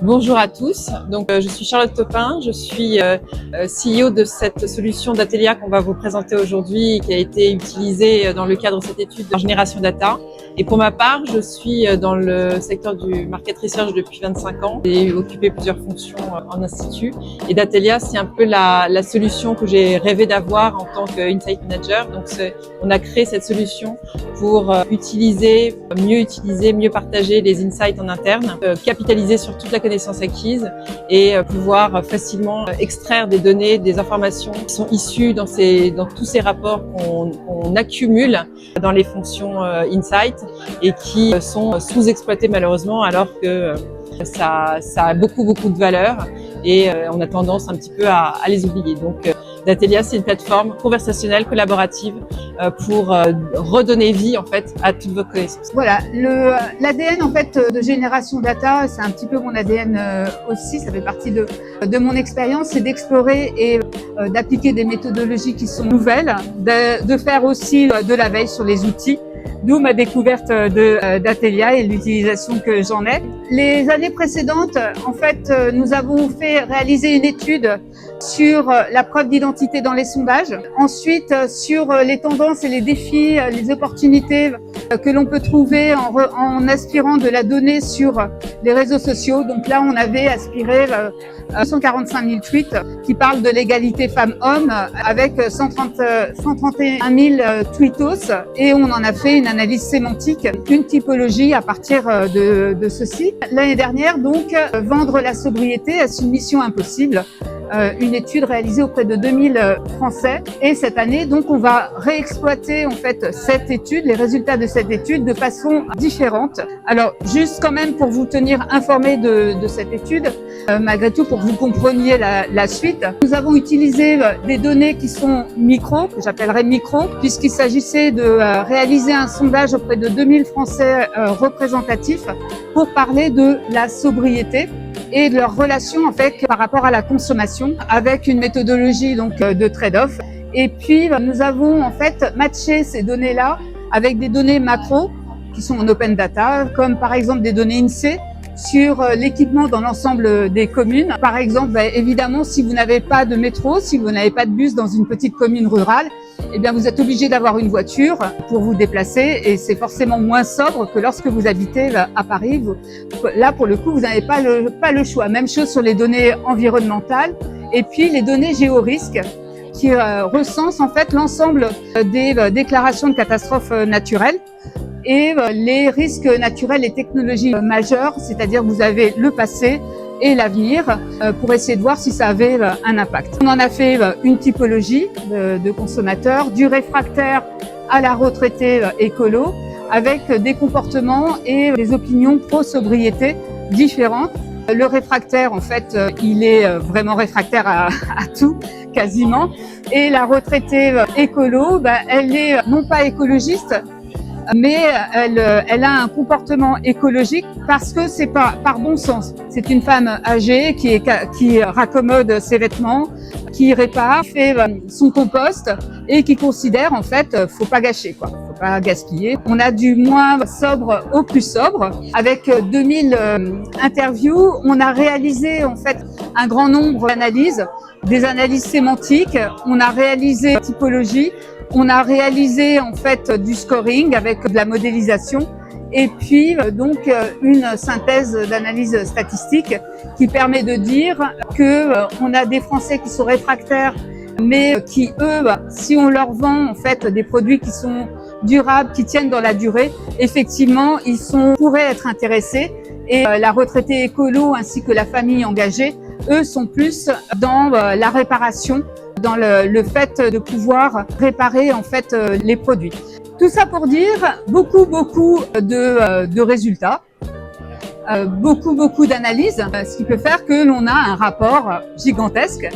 Bonjour à tous. Je suis Charlotte Topin, je suis CEO de cette solution d'Atelia qu'on va vous présenter aujourd'hui, qui a été utilisée dans le cadre de cette étude de génération data. Et pour ma part, je suis dans le secteur du market research depuis 25 ans. J'ai occupé plusieurs fonctions en institut. Et d'Atelia, c'est un peu la solution que j'ai rêvé d'avoir en tant qu'Insight Manager. On a créé cette solution pour utiliser, mieux partager les insights en interne, capitaliser sur toute la connaissance acquise et pouvoir facilement extraire des données, des informations qui sont issues dans tous ces rapports qu'on accumule dans les fonctions insight et qui sont sous-exploitées malheureusement, alors que ça a beaucoup de valeur et on a tendance un petit peu à les oublier. D'Atelia, c'est une plateforme conversationnelle, collaborative pour redonner vie en fait à toutes vos connaissances. Voilà, l'ADN en fait de Génération Data, c'est un petit peu mon ADN aussi, ça fait partie de mon expérience, c'est d'explorer et d'appliquer des méthodologies qui sont nouvelles, de faire aussi de la veille sur les outils. D'où ma découverte d'Atelia et l'utilisation que j'en ai. Les années précédentes, en fait, nous avons réalisé une étude sur la preuve d'identité dans les sondages. Ensuite, sur les tendances et les défis, les opportunités que l'on peut trouver en aspirant de la donnée sur les réseaux sociaux. Donc là, on avait aspiré 145 000 tweets qui parlent de l'égalité femmes-hommes avec 131 000 tweetos et on en a fait une analyse sémantique, une typologie à partir de ceci. L'année dernière, donc, vendre la sobriété, est-ce une mission impossible? Une étude réalisée auprès de 2000 Français. Et cette année, donc, on va réexploiter en fait cette étude, les résultats de cette étude de façon différente. Alors, juste quand même pour vous tenir informé de cette étude, malgré tout pour que vous compreniez la suite, nous avons utilisé des données qui sont micro, que j'appellerais micro, puisqu'il s'agissait de réaliser un sondage auprès de 2000 Français représentatifs pour parler de la sobriété et de leur relation en fait par rapport à la consommation avec une méthodologie donc de trade-off. Et puis nous avons en fait matché ces données-là avec des données macro qui sont en open data, comme par exemple des données INSEE sur l'équipement dans l'ensemble des communes. Par exemple, évidemment, si vous n'avez pas de métro, si vous n'avez pas de bus dans une petite commune rurale, eh bien, vous êtes obligé d'avoir une voiture pour vous déplacer et c'est forcément moins sobre que lorsque vous habitez à Paris. Là, pour le coup, vous n'avez pas le choix. Même chose sur les données environnementales et puis les données géorisques qui recensent en fait l'ensemble des déclarations de catastrophes naturelles et les risques naturels et technologies majeures, c'est-à-dire vous avez le passé et l'avenir pour essayer de voir si ça avait un impact. On en a fait une typologie de consommateurs, du réfractaire à la retraitée écolo, avec des comportements et des opinions pro-sobriété différentes. Le réfractaire, en fait, il est vraiment réfractaire à tout, quasiment. Et la retraitée écolo, elle est non pas écologiste, mais elle a un comportement écologique parce que c'est pas par bon sens. C'est une femme âgée qui raccommode ses vêtements, qui répare, fait son compost et qui considère en fait faut pas gâcher quoi, faut pas gaspiller. On a du moins sobre au plus sobre avec 2000 interviews. On a réalisé en fait un grand nombre d'analyses, des analyses sémantiques. On a réalisé typologie. On a réalisé en fait du scoring avec de la modélisation et puis donc une synthèse d'analyse statistique qui permet de dire que on a des Français qui sont réfractaires mais qui eux, si on leur vend en fait des produits qui sont durables, qui tiennent dans la durée, effectivement pourraient être intéressés et la retraitée écolo ainsi que la famille engagée, eux sont plus dans la réparation, dans le fait de pouvoir réparer en fait les produits. Tout ça pour dire beaucoup de résultats, beaucoup d'analyses, ce qui peut faire que l'on a un rapport gigantesque.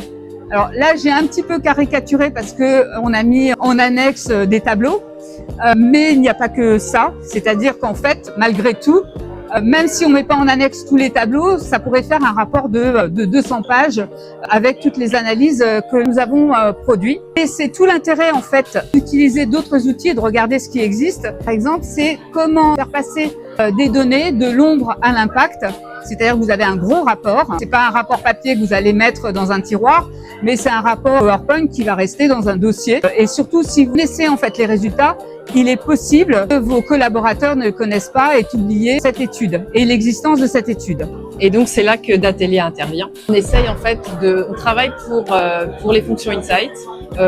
Alors là, j'ai un petit peu caricaturé parce que on a mis en annexe des tableaux, mais il n'y a pas que ça. C'est-à-dire qu'en fait, malgré tout, même si on met pas en annexe tous les tableaux, ça pourrait faire un rapport de 200 pages avec toutes les analyses que nous avons produites. Et c'est tout l'intérêt en fait d'utiliser d'autres outils et de regarder ce qui existe. Par exemple, c'est comment faire passer des données de l'ombre à l'impact. C'est-à-dire que vous avez un gros rapport. C'est pas un rapport papier que vous allez mettre dans un tiroir, mais c'est un rapport PowerPoint qui va rester dans un dossier. Et surtout, si vous laissez en fait les résultats, il est possible que vos collaborateurs ne connaissent pas et oublier cette étude et l'existence de cette étude. Et donc c'est là que Datelia intervient. On essaye en fait on travaille pour les fonctions Insight.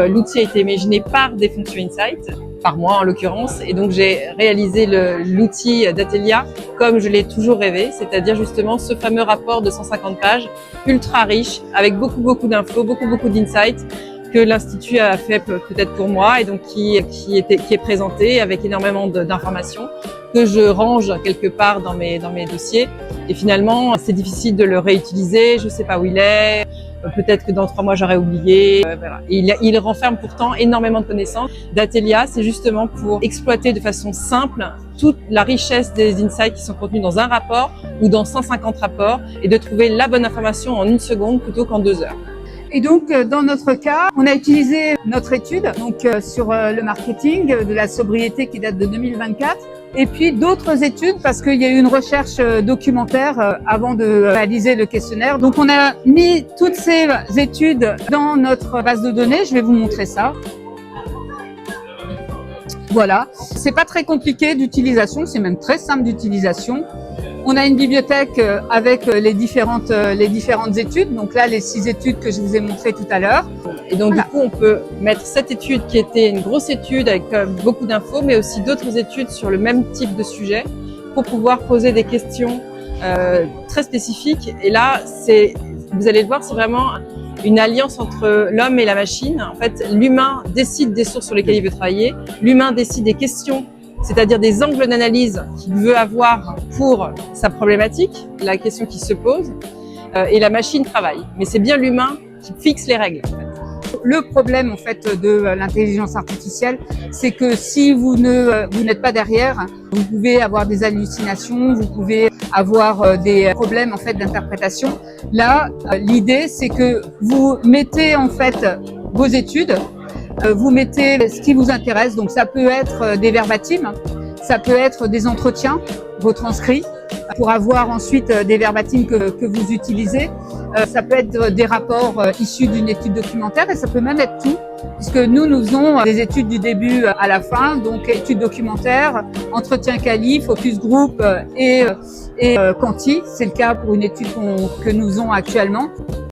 L'outil a été imaginé par des fonctions Insight, par moi en l'occurrence, et donc j'ai réalisé l'outil Datelia comme je l'ai toujours rêvé, c'est-à-dire justement ce fameux rapport de 150 pages, ultra riche, avec beaucoup d'infos, beaucoup d'insights, que l'Institut a fait peut-être pour moi et donc qui est présenté avec énormément d'informations que je range quelque part dans mes dossiers. Et finalement, c'est difficile de le réutiliser, je sais pas où il est, peut-être que dans 3 mois j'aurais oublié. Voilà. Il renferme pourtant énormément de connaissances. Datelia, c'est justement pour exploiter de façon simple toute la richesse des insights qui sont contenus dans un rapport ou dans 150 rapports et de trouver la bonne information en 1 seconde plutôt qu'en 2 heures. Et donc, dans notre cas, on a utilisé notre étude sur le marketing de la sobriété qui date de 2024 et puis d'autres études parce qu'il y a eu une recherche documentaire avant de réaliser le questionnaire. Donc, on a mis toutes ces études dans notre base de données. Je vais vous montrer ça. Voilà. C'est pas très compliqué d'utilisation, c'est même très simple d'utilisation. On a une bibliothèque avec les différentes études. Donc là, les 6 études que je vous ai montrées tout à l'heure. Et donc du coup, on peut mettre cette étude qui était une grosse étude avec beaucoup d'infos, mais aussi d'autres études sur le même type de sujet pour pouvoir poser des questions très spécifiques. Et là, vous allez le voir, c'est vraiment une alliance entre l'homme et la machine. En fait, l'humain décide des sources sur lesquelles il veut travailler. L'humain décide des questions, c'est-à-dire des angles d'analyse qu'il veut avoir pour sa problématique, la question qui se pose, et la machine travaille. Mais c'est bien l'humain qui fixe les règles, en fait. Le problème en fait de l'intelligence artificielle, c'est que si vous n'êtes pas derrière, vous pouvez avoir des hallucinations, vous pouvez avoir des problèmes en fait d'interprétation. Là, l'idée c'est que vous mettez en fait vos études, vous mettez ce qui vous intéresse. Donc ça peut être des verbatims, ça peut être des entretiens, vos transcrits, pour avoir ensuite des verbatims que vous utilisez. Ça peut être des rapports issus d'une étude documentaire et ça peut même être tout, puisque nous faisons des études du début à la fin, donc études documentaires, entretien quali, focus group et quanti. C'est le cas pour une étude que nous faisons actuellement.